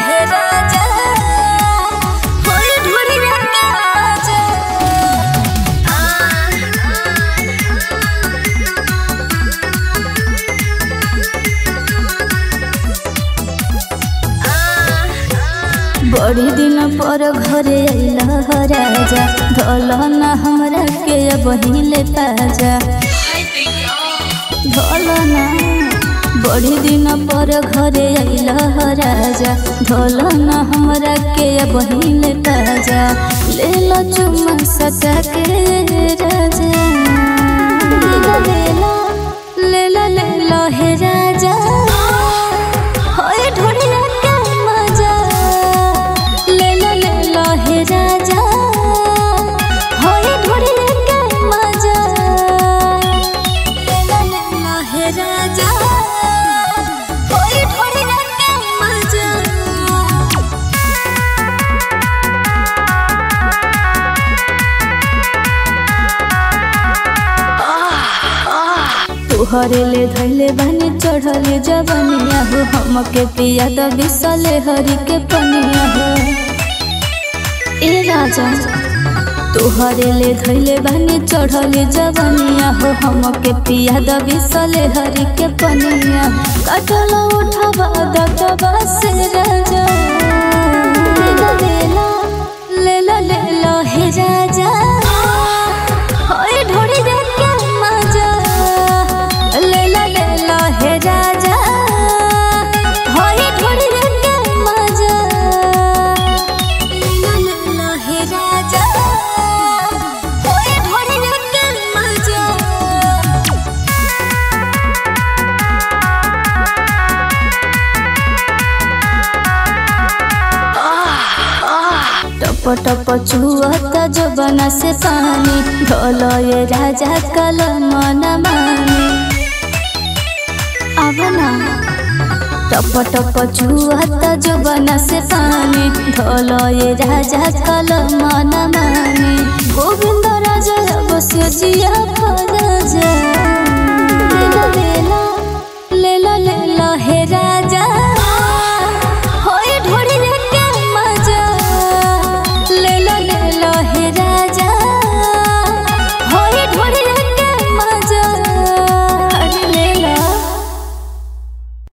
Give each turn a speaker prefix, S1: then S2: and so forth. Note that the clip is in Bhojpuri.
S1: हे राजा होई ढोरिया के आजा। बड़ी दिन पर घरे अइला राजा ढोलना हमरा के बहिले ताजा ढोलना। बड़ी दिन पर घरे अइला राजा ढोलना हमरा के बहिले ताजा। ले लो चुम्मा सटा के राजा ले लो हे राजा होई ढोरिया के मजा। ले लो हे राजा होई ढोरिया के मजा। ले लो हे राजा होई ढोरिया के मजा। तुहरे ले धैले बानी चढ़ले जवनिया हो हमके पिया द बिसले हरि के पनिया हो ए राजा। तुहरे ले धैले बानी चढ़ले जवनिया हो हमके पिया द बिसले हरि के पनिया। कटल उठवा दतवा से राजा ले लो हे राजा होई ढोरिया के मजा। ले लो हे राजा होई ढोरिया के मजा। ले लो हे राजा होई ढोरिया के मजा। टप टप छुअता जबना से पानी ढोलो ये राजा कलम न मानी। अब ना टप टप छुअता जबना से पानी ढोलो ये राजा कलम न मानी।